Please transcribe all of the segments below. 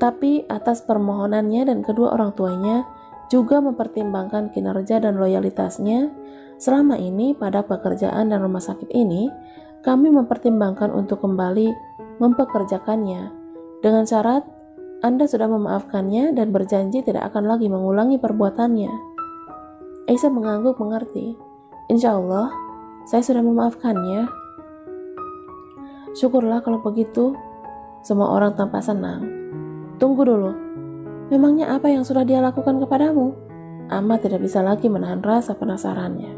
Tapi atas permohonannya dan kedua orang tuanya juga mempertimbangkan kinerja dan loyalitasnya selama ini pada pekerjaan dan rumah sakit ini, kami mempertimbangkan untuk kembali mempekerjakannya dengan syarat Anda sudah memaafkannya dan berjanji tidak akan lagi mengulangi perbuatannya. Aisyah mengangguk mengerti. Insya Allah, saya sudah memaafkannya. Syukurlah kalau begitu. Semua orang tampak senang. Tunggu dulu. Memangnya apa yang sudah dia lakukan kepadamu? Ahmad tidak bisa lagi menahan rasa penasarannya.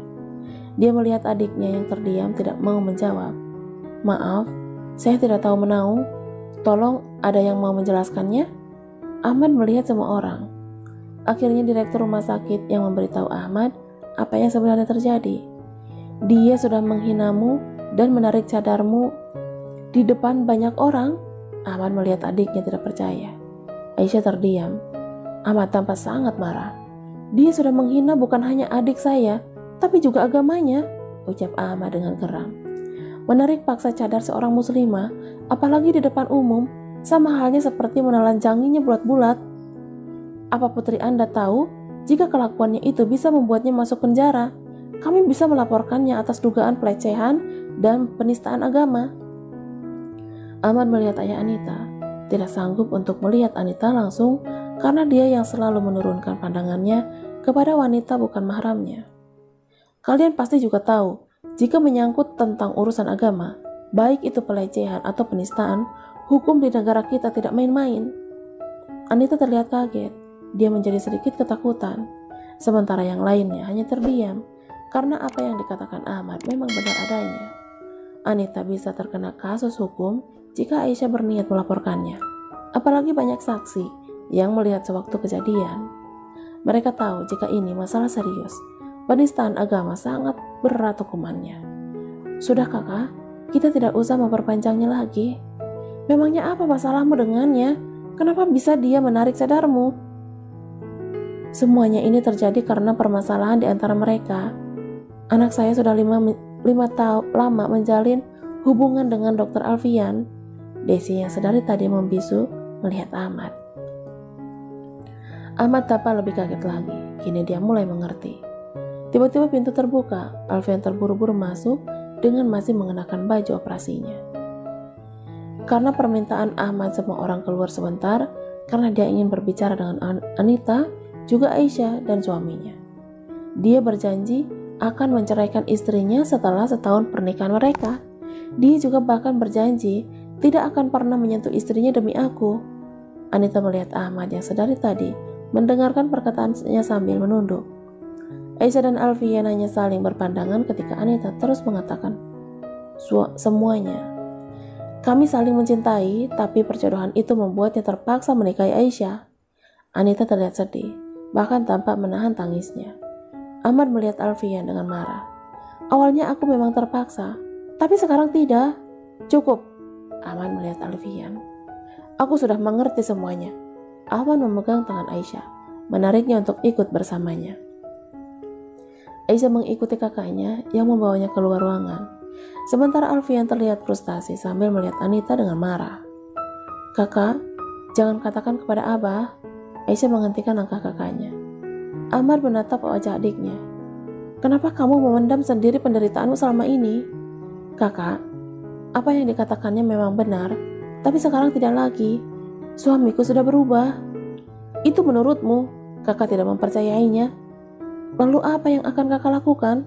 Dia melihat adiknya yang terdiam tidak mau menjawab. Maaf, saya tidak tahu menau. Tolong ada yang mau menjelaskannya? Ahmad melihat semua orang. Akhirnya direktur rumah sakit yang memberitahu Ahmad apa yang sebenarnya terjadi. Dia sudah menghinamu dan menarik cadarmu di depan banyak orang. Ahmad melihat adiknya tidak percaya. Aisyah terdiam. Ahmad tampak sangat marah. Dia sudah menghina bukan hanya adik saya, tapi juga agamanya, ucap Ahmad dengan geram. Menarik paksa cadar seorang muslimah, apalagi di depan umum, sama halnya seperti menelanjanginya bulat-bulat. Apa putri Anda tahu, jika kelakuannya itu bisa membuatnya masuk penjara, kami bisa melaporkannya atas dugaan pelecehan dan penistaan agama. Ahmad melihat ayah Anita, tidak sanggup untuk melihat Anita langsung karena dia yang selalu menurunkan pandangannya kepada wanita bukan mahramnya. Kalian pasti juga tahu, jika menyangkut tentang urusan agama, baik itu pelecehan atau penistaan, hukum di negara kita tidak main-main. Anita terlihat kaget, dia menjadi sedikit ketakutan, sementara yang lainnya hanya terdiam, karena apa yang dikatakan Ahmad memang benar adanya. Anita bisa terkena kasus hukum jika Aisyah berniat melaporkannya, apalagi banyak saksi yang melihat sewaktu kejadian. Mereka tahu jika ini masalah serius, penistaan agama sangat berat hukumannya. Sudah kakak, kita tidak usah memperpanjangnya lagi. Memangnya apa masalahmu dengannya? Kenapa bisa dia menarik cadarmu? Semuanya ini terjadi karena permasalahan di antara mereka. Anak saya sudah 5 tahun lama menjalin hubungan dengan Dr. Alfian. Desi yang sedari tadi membisu melihat Ahmad. Ahmad tampak lebih kaget lagi. Kini dia mulai mengerti. Tiba-tiba pintu terbuka. Alfian terburu-buru masuk dengan masih mengenakan baju operasinya. Karena permintaan Ahmad, semua orang keluar sebentar karena dia ingin berbicara dengan Anita, juga Aisyah dan suaminya. Dia berjanji akan menceraikan istrinya setelah setahun pernikahan mereka. Dia juga bahkan berjanji tidak akan pernah menyentuh istrinya demi aku. Anita melihat Ahmad yang sedari tadi mendengarkan perkataannya sambil menunduk. Aisyah dan Alfian hanya saling berpandangan ketika Anita terus mengatakan, semuanya. Kami saling mencintai, tapi perjodohan itu membuatnya terpaksa menikahi Aisyah. Anita terlihat sedih, bahkan tampak menahan tangisnya. Ahmad melihat Alfian dengan marah. Awalnya aku memang terpaksa, tapi sekarang tidak. Cukup. Ahmad melihat Alfian. Aku sudah mengerti semuanya. Ahmad memegang tangan Aisyah, menariknya untuk ikut bersamanya. Aisyah mengikuti kakaknya yang membawanya keluar ruangan. Sementara Alfian terlihat frustasi sambil melihat Anita dengan marah. Kakak, jangan katakan kepada Abah. Aisyah menghentikan langkah kakaknya. Ahmad menatap wajah adiknya. Kenapa kamu memendam sendiri penderitaanmu selama ini? Kakak, apa yang dikatakannya memang benar, tapi sekarang tidak lagi. Suamiku sudah berubah. Itu menurutmu, kakak tidak mempercayainya. Lalu apa yang akan kakak lakukan?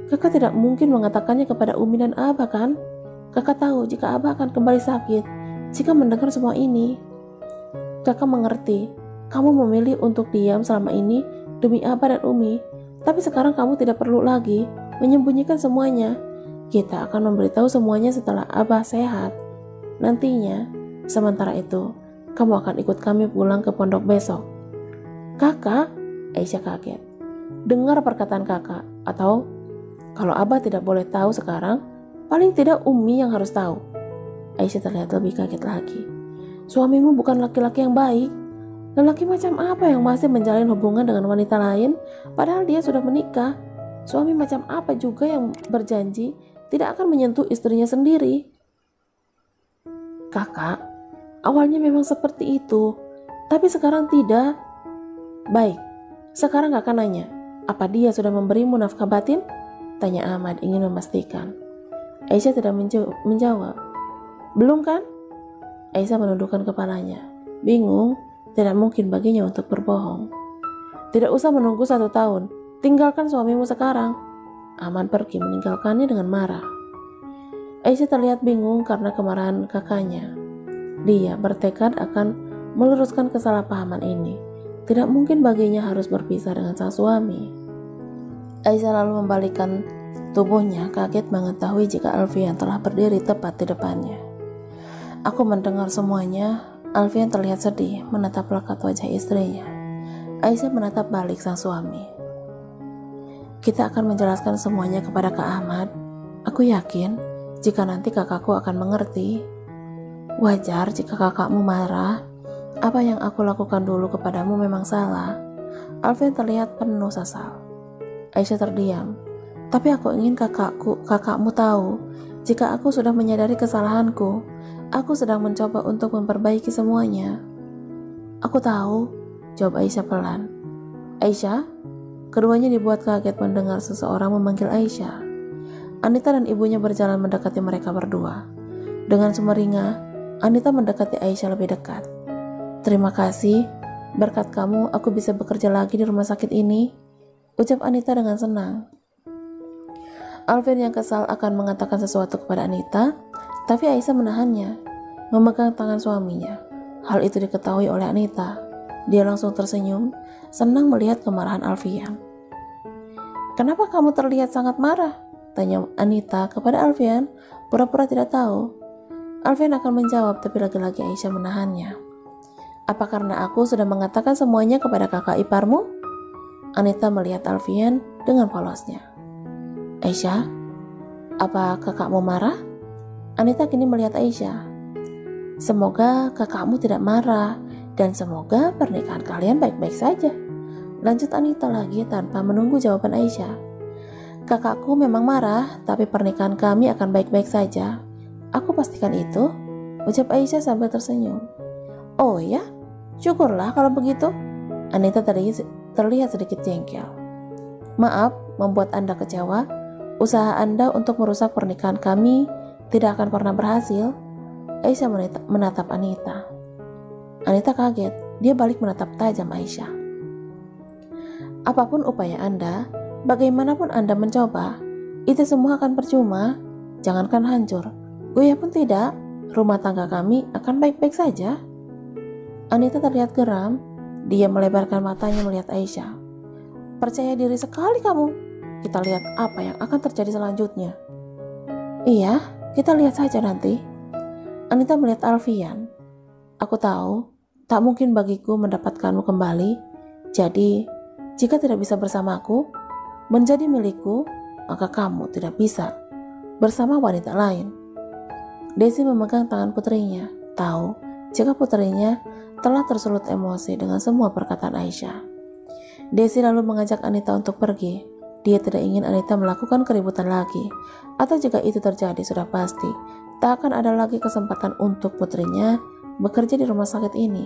Kakak tidak mungkin mengatakannya kepada Umi dan Abah kan? Kakak tahu jika Abah akan kembali sakit jika mendengar semua ini. Kakak mengerti, kamu memilih untuk diam selama ini demi Abah dan Umi, tapi sekarang kamu tidak perlu lagi menyembunyikan semuanya. Kita akan memberitahu semuanya setelah Abah sehat. Nantinya, sementara itu, kamu akan ikut kami pulang ke pondok besok. Kakak, Aisyah kaget. Dengar perkataan kakak, atau kalau Abah tidak boleh tahu sekarang, paling tidak Umi yang harus tahu. Aisyah terlihat lebih kaget lagi. Suamimu bukan laki-laki yang baik. Lelaki macam apa yang masih menjalin hubungan dengan wanita lain, padahal dia sudah menikah? Suami macam apa juga yang berjanji tidak akan menyentuh istrinya sendiri? Kakak, awalnya memang seperti itu. Tapi sekarang tidak. Baik, sekarang kakak nanya, apa dia sudah memberimu nafkah batin? Tanya Ahmad ingin memastikan. Aisyah tidak menjawab. Belum kan? Aisyah menundukkan kepalanya. Bingung, tidak mungkin baginya untuk berbohong. Tidak usah menunggu 1 tahun, tinggalkan suamimu sekarang. Ahmad pergi meninggalkannya dengan marah. Aisyah terlihat bingung karena kemarahan kakaknya. Dia bertekad akan meluruskan kesalahpahaman ini. Tidak mungkin baginya harus berpisah dengan sang suami. Aisyah lalu membalikkan tubuhnya, kaget mengetahui jika Alfian telah berdiri tepat di depannya. Aku mendengar semuanya. Alfian terlihat sedih menatap lekat wajah istrinya. Aisyah menatap balik sang suami. Kita akan menjelaskan semuanya kepada Kak Ahmad. Aku yakin jika nanti kakakku akan mengerti. Wajar jika kakakmu marah. Apa yang aku lakukan dulu kepadamu memang salah. Alfian terlihat penuh sesal. Aisyah terdiam. Tapi aku ingin kakakmu tahu, jika aku sudah menyadari kesalahanku, aku sedang mencoba untuk memperbaiki semuanya. Aku tahu, jawab Aisyah pelan. Aisyah? Keduanya dibuat kaget mendengar seseorang memanggil Aisyah. Anita dan ibunya berjalan mendekati mereka berdua. Dengan sumringah, Anita mendekati Aisyah lebih dekat. Terima kasih, berkat kamu aku bisa bekerja lagi di rumah sakit ini, ucap Anita dengan senang. Alfian yang kesal akan mengatakan sesuatu kepada Anita, tapi Aisyah menahannya, memegang tangan suaminya. Hal itu diketahui oleh Anita. Dia langsung tersenyum, senang melihat kemarahan Alfian. Kenapa kamu terlihat sangat marah? Tanya Anita kepada Alfian, pura-pura tidak tahu. Alfian akan menjawab, tapi lagi-lagi Aisyah menahannya. Apa karena aku sudah mengatakan semuanya kepada kakak iparmu? Anita melihat Alfian dengan polosnya. Aisyah, apa kakakmu marah? Anita kini melihat Aisyah. Semoga kakakmu tidak marah dan semoga pernikahan kalian baik-baik saja. Lanjut Anita lagi tanpa menunggu jawaban Aisyah. Kakakku memang marah, tapi pernikahan kami akan baik-baik saja. Aku pastikan itu, ucap Aisyah sambil tersenyum. Oh ya? Syukurlah kalau begitu. Anita terlihat sedikit jengkel. Maaf membuat Anda kecewa. Usaha Anda untuk merusak pernikahan kami tidak akan pernah berhasil. Aisyah menatap Anita. Anita kaget. Dia balik menatap tajam Aisyah. Apapun upaya Anda, bagaimanapun Anda mencoba, itu semua akan percuma. Jangankan hancur, goyah pun tidak. Rumah tangga kami akan baik-baik saja. Anita terlihat geram. Dia melebarkan matanya melihat Aisyah. Percaya diri sekali kamu. Kita lihat apa yang akan terjadi selanjutnya. Iya, kita lihat saja nanti. Anita melihat Alfian. Aku tahu, tak mungkin bagiku mendapatkanmu kembali. Jadi, jika tidak bisa bersamaku, menjadi milikku, maka kamu tidak bisa bersama wanita lain. Desi memegang tangan putrinya, tahu jika putrinya telah tersulut emosi dengan semua perkataan Aisyah. Desi lalu mengajak Anita untuk pergi. Dia tidak ingin Anita melakukan keributan lagi, atau jika itu terjadi sudah pasti tak akan ada lagi kesempatan untuk putrinya bekerja di rumah sakit ini.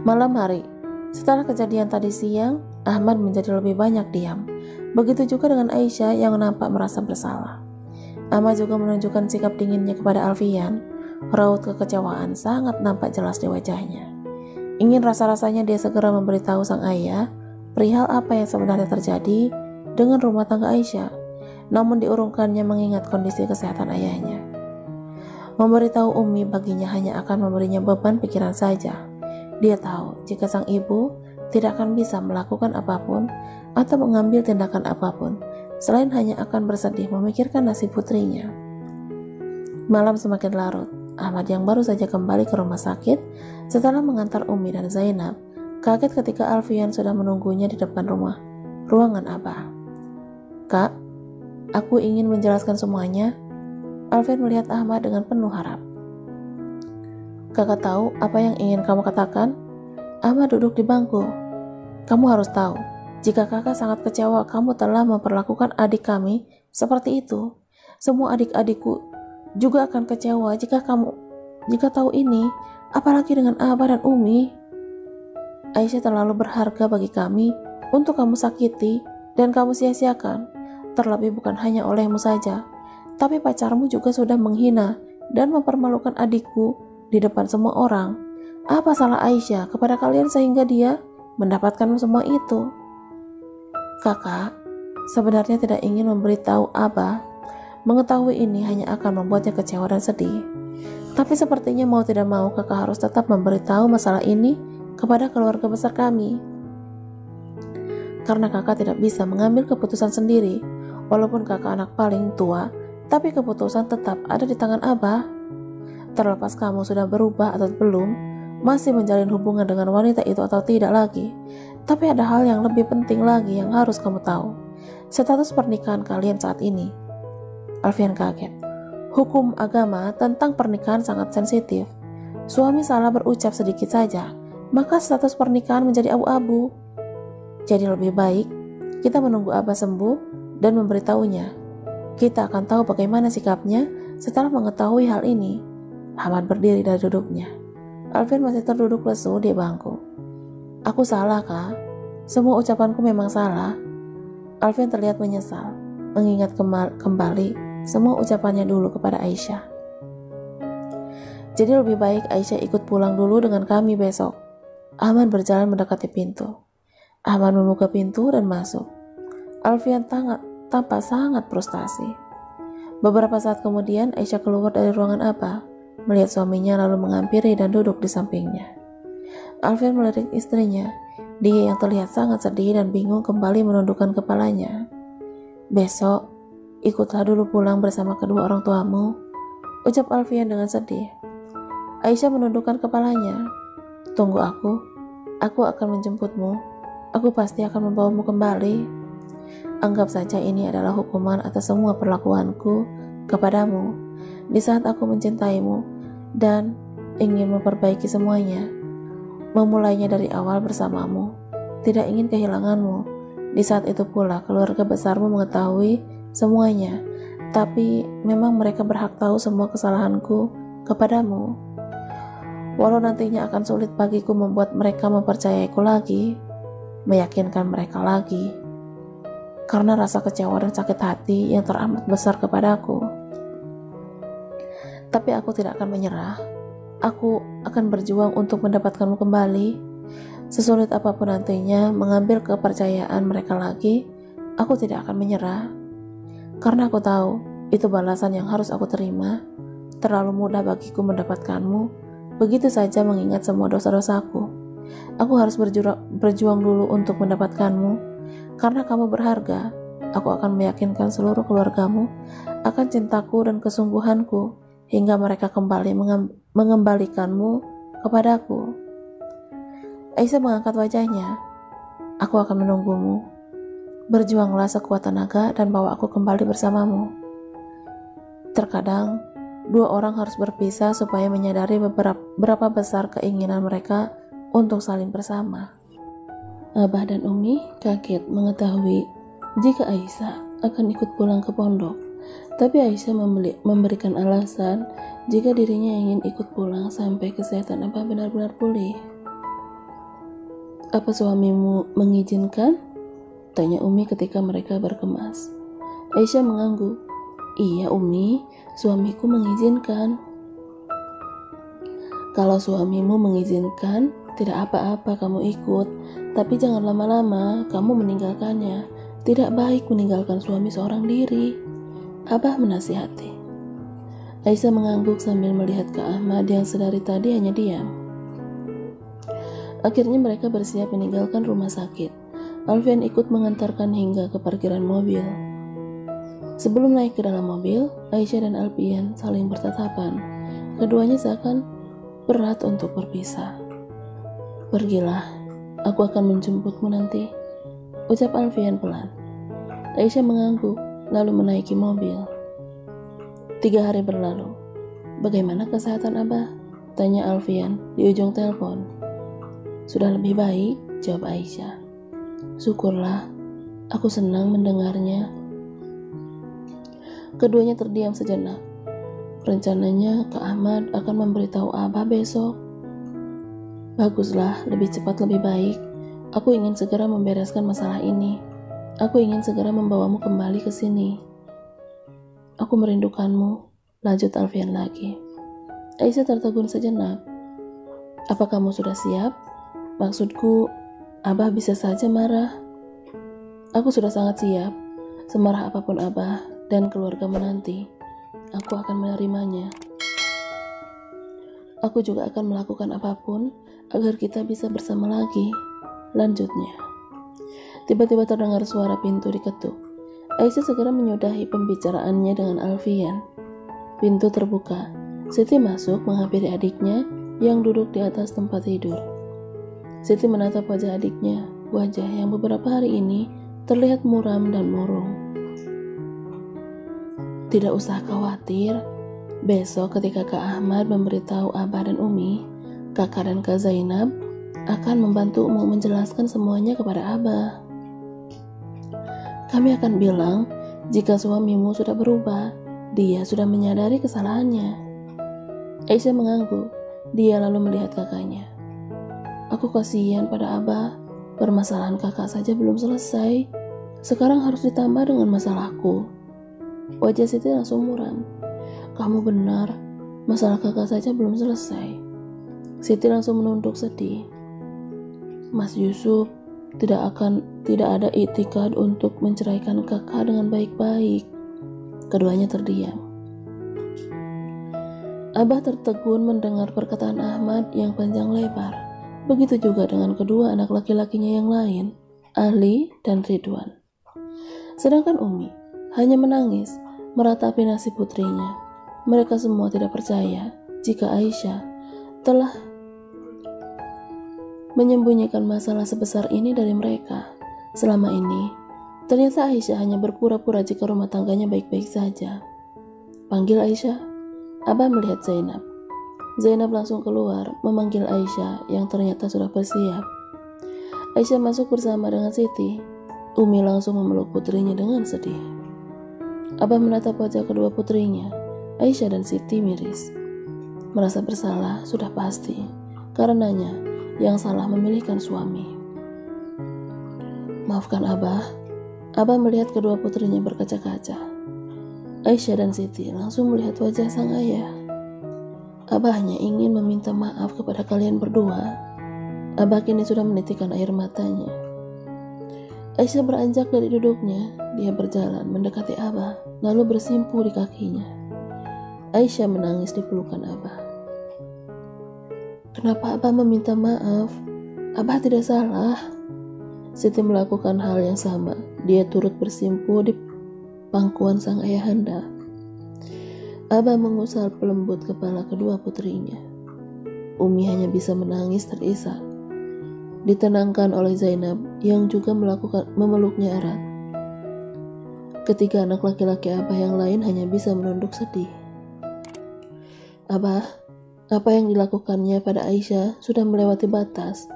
Malam hari, setelah kejadian tadi siang, Ahmad menjadi lebih banyak diam. Begitu juga dengan Aisyah yang nampak merasa bersalah. Ahmad juga menunjukkan sikap dinginnya kepada Alfian. Raut kekecewaan sangat nampak jelas di wajahnya. Ingin rasa-rasanya dia segera memberitahu sang ayah perihal apa yang sebenarnya terjadi dengan rumah tangga Aisyah. Namun diurungkannya mengingat kondisi kesehatan ayahnya. Memberitahu Umi baginya hanya akan memberinya beban pikiran saja. Dia tahu jika sang ibu tidak akan bisa melakukan apapun atau mengambil tindakan apapun selain hanya akan bersedih memikirkan nasib putrinya. Malam semakin larut. Ahmad yang baru saja kembali ke rumah sakit setelah mengantar Umi dan Zainab kaget ketika Alfian sudah menunggunya di depan ruangan Abah. Kak, aku ingin menjelaskan semuanya. Alfian melihat Ahmad dengan penuh harap. Kakak tahu apa yang ingin kamu katakan? Ahmad duduk di bangku. Kamu harus tahu, jika kakak sangat kecewa kamu telah memperlakukan adik kami seperti itu. Semua adik-adikku juga akan kecewa jika tahu ini. apalagi dengan Abah dan Umi. Aisyah terlalu berharga bagi kami untuk kamu sakiti dan kamu sia-siakan. Terlebih bukan hanya olehmu saja, tapi pacarmu juga sudah menghina dan mempermalukan adikku di depan semua orang. Apa salah Aisyah kepada kalian sehingga dia mendapatkan semua itu? Kakak sebenarnya tidak ingin memberitahu Abah. Mengetahui ini hanya akan membuatnya kecewa dan sedih. Tapi sepertinya mau tidak mau kakak harus tetap memberitahu masalah ini kepada keluarga besar kami. Karena kakak tidak bisa mengambil keputusan sendiri. Walaupun kakak anak paling tua, tapi keputusan tetap ada di tangan Abah. Terlepas kamu sudah berubah atau belum, masih menjalin hubungan dengan wanita itu atau tidak lagi. Tapi ada hal yang lebih penting lagi yang harus kamu tahu. Status pernikahan kalian saat ini. Alfian kaget. Hukum agama tentang pernikahan sangat sensitif. Suami salah berucap sedikit saja, maka status pernikahan menjadi abu-abu. Jadi lebih baik kita menunggu Abah sembuh dan memberitahunya. Kita akan tahu bagaimana sikapnya setelah mengetahui hal ini. Ahmad berdiri dari duduknya. Alfian masih terduduk lesu di bangku. Aku salah, Kak. Semua ucapanku memang salah. Alfian terlihat menyesal, mengingat kembali semua ucapannya dulu kepada Aisyah. Jadi lebih baik Aisyah ikut pulang dulu dengan kami besok. Ahmad berjalan mendekati pintu. Ahmad membuka pintu dan masuk. Alfian tampak sangat frustasi. Beberapa saat kemudian Aisyah keluar dari ruangan Abah, melihat suaminya lalu menghampiri dan duduk di sampingnya. Alfian melirik istrinya. Dia yang terlihat sangat sedih dan bingung kembali menundukkan kepalanya. Besok, ikutlah dulu pulang bersama kedua orang tuamu, ucap Alfian dengan sedih. Aisyah menundukkan kepalanya. Tunggu aku akan menjemputmu. Aku pasti akan membawamu kembali. Anggap saja ini adalah hukuman atas semua perlakuanku kepadamu di saat aku mencintaimu dan ingin memperbaiki semuanya. Memulainya dari awal bersamamu, tidak ingin kehilanganmu. Di saat itu pula keluarga besarmu mengetahui semuanya, tapi memang mereka berhak tahu semua kesalahanku kepadamu. Walau nantinya akan sulit bagiku membuat mereka mempercayaiku lagi, meyakinkan mereka lagi, karena rasa kecewa dan sakit hati yang teramat besar kepadaku. Tapi aku tidak akan menyerah. Aku akan berjuang untuk mendapatkanmu kembali. Sesulit apapun nantinya mengambil kepercayaan mereka lagi, aku tidak akan menyerah. Karena aku tahu itu balasan yang harus aku terima. Terlalu mudah bagiku mendapatkanmu, begitu saja mengingat semua dosa-dosaku. Aku harus berjuang dulu untuk mendapatkanmu. Karena kamu berharga, aku akan meyakinkan seluruh keluargamu akan cintaku dan kesungguhanku hingga mereka kembali mengembalikanmu kepadaku. Aisyah mengangkat wajahnya. Aku akan menunggumu. Berjuanglah sekuat tenaga dan bawa aku kembali bersamamu. Terkadang, dua orang harus berpisah supaya menyadari berapa besar keinginan mereka untuk saling bersama. Abah dan Umi kaget mengetahui jika Aisyah akan ikut pulang ke pondok. Tapi Aisyah memberikan alasan jika dirinya ingin ikut pulang sampai kesehatan Abah benar-benar pulih. Apa suamimu mengizinkan? Tanya Umi ketika mereka berkemas. Aisyah mengangguk. Iya Umi, suamiku mengizinkan. Kalau suamimu mengizinkan, tidak apa-apa kamu ikut. Tapi jangan lama-lama kamu meninggalkannya. Tidak baik meninggalkan suami seorang diri. Abah menasihati. Aisyah mengangguk sambil melihat ke Ahmad yang sedari tadi hanya diam. Akhirnya mereka bersiap meninggalkan rumah sakit. Alfian ikut mengantarkan hingga ke parkiran mobil. Sebelum naik ke dalam mobil, Aisyah dan Alfian saling bertatapan. Keduanya seakan berat untuk berpisah. Pergilah, aku akan menjemputmu nanti, ucap Alfian pelan. Aisyah mengangguk lalu menaiki mobil. 3 hari berlalu. Bagaimana kesehatan Abah? Tanya Alfian di ujung telepon. Sudah lebih baik, jawab Aisyah. Syukurlah, aku senang mendengarnya. Keduanya terdiam sejenak. Rencananya Kak Ahmad akan memberitahu Abah besok. Baguslah, lebih cepat lebih baik. Aku ingin segera membereskan masalah ini. Aku ingin segera membawamu kembali ke sini. Aku merindukanmu, lanjut Alfian lagi. Aisyah tertegun sejenak. Apa kamu sudah siap? Maksudku, Abah bisa saja marah. Aku sudah sangat siap. Semarah apapun Abah dan keluarga menanti, aku akan menerimanya. Aku juga akan melakukan apapun agar kita bisa bersama lagi, lanjutnya. Tiba-tiba terdengar suara pintu diketuk. Aisyah segera menyudahi pembicaraannya dengan Alfian. Pintu terbuka. Siti masuk menghampiri adiknya yang duduk di atas tempat tidur. Siti menatap wajah adiknya, wajah yang beberapa hari ini terlihat muram dan murung. Tidak usah khawatir, besok ketika Kak Ahmad memberitahu Abah dan Umi, Kakak dan Kak Zainab akan membantumu menjelaskan semuanya kepada Abah. Kami akan bilang jika suamimu sudah berubah, dia sudah menyadari kesalahannya. Aisyah mengangguk. Dia lalu melihat kakaknya. Aku kasihan pada Abah. Permasalahan kakak saja belum selesai. Sekarang harus ditambah dengan masalahku. Wajah Siti langsung muram. Kamu benar, masalah kakak saja belum selesai. Siti langsung menunduk sedih. Mas Yusuf tidak ada itikad untuk menceraikan kakak dengan baik-baik. Keduanya terdiam. Abah tertegun mendengar perkataan Ahmad yang panjang lebar. Begitu juga dengan kedua anak laki-lakinya yang lain, Ali dan Ridwan. Sedangkan Umi hanya menangis, meratapi nasib putrinya. Mereka semua tidak percaya jika Aisyah telah menyembunyikan masalah sebesar ini dari mereka. Selama ini, ternyata Aisyah hanya berpura-pura jika rumah tangganya baik-baik saja. Panggil Aisyah. Abah melihat Zainab. Zainab langsung keluar memanggil Aisyah yang ternyata sudah bersiap. Aisyah masuk bersama dengan Siti. Umi langsung memeluk putrinya dengan sedih. Abah menatap wajah kedua putrinya. Aisyah dan Siti miris. Merasa bersalah sudah pasti. Karenanya yang salah memilihkan suami. Maafkan Abah. Abah melihat kedua putrinya berkaca-kaca. Aisyah dan Siti langsung melihat wajah sang ayah. Abah hanya ingin meminta maaf kepada kalian berdua. Abah kini sudah menitikkan air matanya. Aisyah beranjak dari duduknya. Dia berjalan mendekati Abah, lalu bersimpuh di kakinya. Aisyah menangis di pelukan Abah. Kenapa Abah meminta maaf? Abah tidak salah. Siti melakukan hal yang sama. Dia turut bersimpuh di pangkuan sang ayahanda. Abah mengusap pelembut kepala kedua putrinya. Umi hanya bisa menangis terisak, ditenangkan oleh Zainab yang juga memeluknya erat. Ketiga anak laki-laki Abah yang lain hanya bisa menunduk sedih. Abah, apa yang dilakukannya pada Aisyah sudah melewati batas.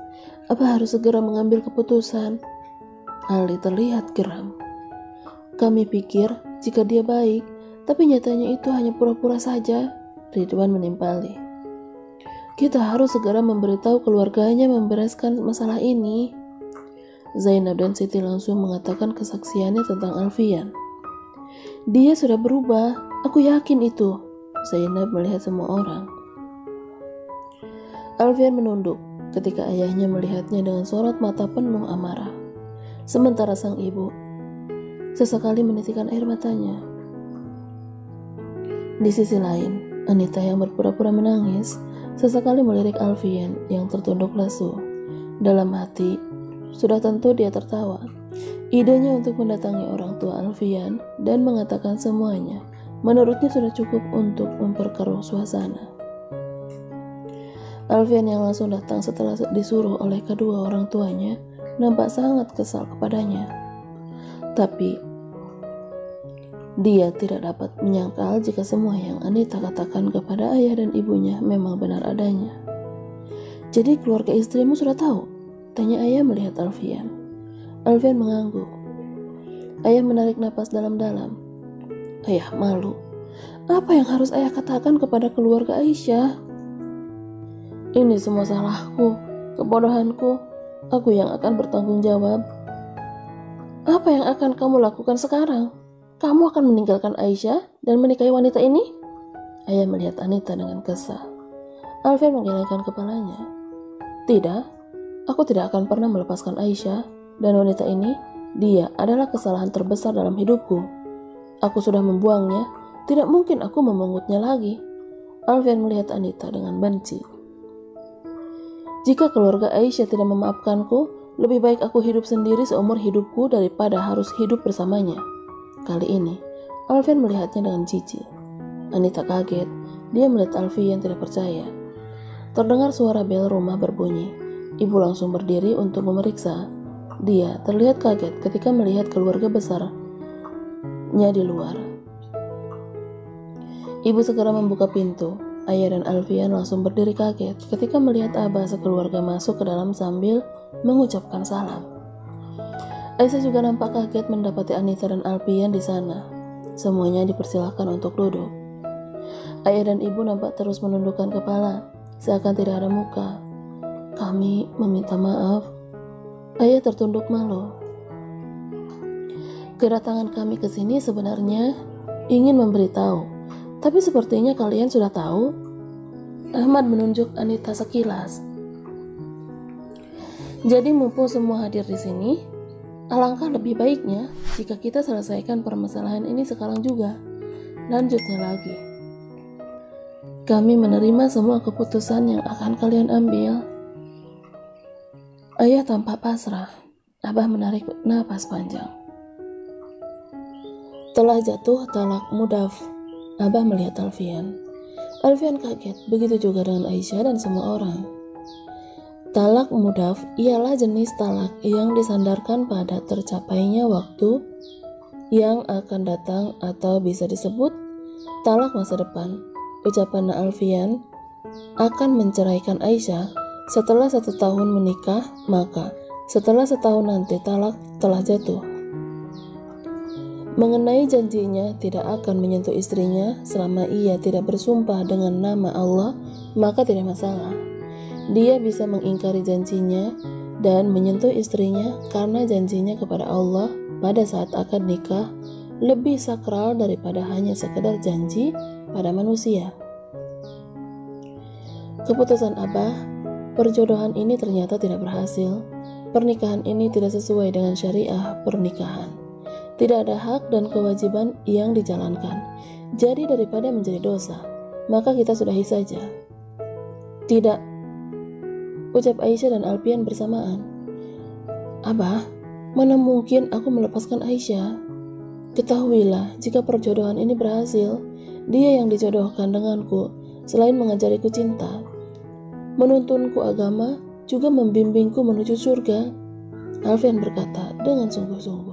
Abah harus segera mengambil keputusan. Ali terlihat geram. Kami pikir jika dia baik, tapi nyatanya itu hanya pura-pura saja, Ridwan menimpali. Kita harus segera memberitahu keluarganya membereskan masalah ini. Zainab dan Siti langsung mengatakan kesaksiannya tentang Alfian. Dia sudah berubah, aku yakin itu. Zainab melihat semua orang. Alfian menunduk ketika ayahnya melihatnya dengan sorot mata penuh amarah. Sementara sang ibu sesekali menitikkan air matanya. Di sisi lain, Anita yang berpura-pura menangis sesekali melirik Alfian yang tertunduk lesu. Dalam hati, sudah tentu dia tertawa. Idenya untuk mendatangi orang tua Alfian dan mengatakan semuanya, menurutnya sudah cukup untuk memperkeruh suasana. Alfian yang langsung datang setelah disuruh oleh kedua orang tuanya nampak sangat kesal kepadanya. Tapi dia tidak dapat menyangkal jika semua yang Anita katakan kepada ayah dan ibunya memang benar adanya. Jadi keluarga istrimu sudah tahu? Tanya ayah melihat Alfian. Alfian mengangguk. Ayah menarik napas dalam-dalam. Ayah malu. Apa yang harus ayah katakan kepada keluarga Aisyah? Ini semua salahku. Kebodohanku, aku yang akan bertanggung jawab. Apa yang akan kamu lakukan sekarang? Kamu akan meninggalkan Aisyah dan menikahi wanita ini? Ayah melihat Anita dengan kesal. Alfian menggelengkan kepalanya. Tidak, aku tidak akan pernah melepaskan Aisyah dan wanita ini. Dia adalah kesalahan terbesar dalam hidupku. Aku sudah membuangnya, tidak mungkin aku memungutnya lagi. Alfian melihat Anita dengan benci. Jika keluarga Aisyah tidak memaafkanku, lebih baik aku hidup sendiri seumur hidupku daripada harus hidup bersamanya. Kali ini, Alfian melihatnya dengan jijik. Anita kaget, dia melihat Alfian tidak percaya. Terdengar suara bel rumah berbunyi. Ibu langsung berdiri untuk memeriksa. Dia terlihat kaget ketika melihat keluarga besarnya di luar. Ibu segera membuka pintu. Ayah dan Alfian langsung berdiri kaget ketika melihat Abah sekeluarga masuk ke dalam sambil mengucapkan salam. Aisyah juga nampak kaget mendapati Anita dan Alfian di sana. Semuanya dipersilahkan untuk duduk. Ayah dan ibu nampak terus menundukkan kepala, seakan tidak ada muka. Kami meminta maaf. Ayah tertunduk malu. Kedatangan kami ke sini sebenarnya ingin memberitahu, tapi sepertinya kalian sudah tahu. Ahmad menunjuk Anita sekilas. Jadi mumpung semua hadir di sini, alangkah lebih baiknya jika kita selesaikan permasalahan ini sekarang juga. Lanjutnya lagi. Kami menerima semua keputusan yang akan kalian ambil. Ayah tampak pasrah. Abah menarik napas panjang. Telah jatuh talak mudaf. Abah melihat Alfian. Alfian kaget, begitu juga dengan Aisyah dan semua orang. Talak mudaf ialah jenis talak yang disandarkan pada tercapainya waktu yang akan datang atau bisa disebut talak masa depan. Ucapan Alfian akan menceraikan Aisyah setelah 1 tahun menikah, maka setelah setahun nanti talak telah jatuh. Mengenai janjinya tidak akan menyentuh istrinya selama ia tidak bersumpah dengan nama Allah, maka tidak masalah. Dia bisa mengingkari janjinya dan menyentuh istrinya karena janjinya kepada Allah pada saat akad nikah lebih sakral daripada hanya sekedar janji pada manusia. Keputusan Abah, perjodohan ini ternyata tidak berhasil. Pernikahan ini tidak sesuai dengan syariah pernikahan. Tidak ada hak dan kewajiban yang dijalankan. Jadi daripada menjadi dosa, maka kita sudahi saja. Tidak, ucap Aisyah dan Alfian bersamaan. Abah, mana mungkin aku melepaskan Aisyah? Ketahuilah, jika perjodohan ini berhasil, dia yang dijodohkan denganku, selain mengajariku cinta, menuntunku agama, juga membimbingku menuju surga. Alfian berkata dengan sungguh-sungguh.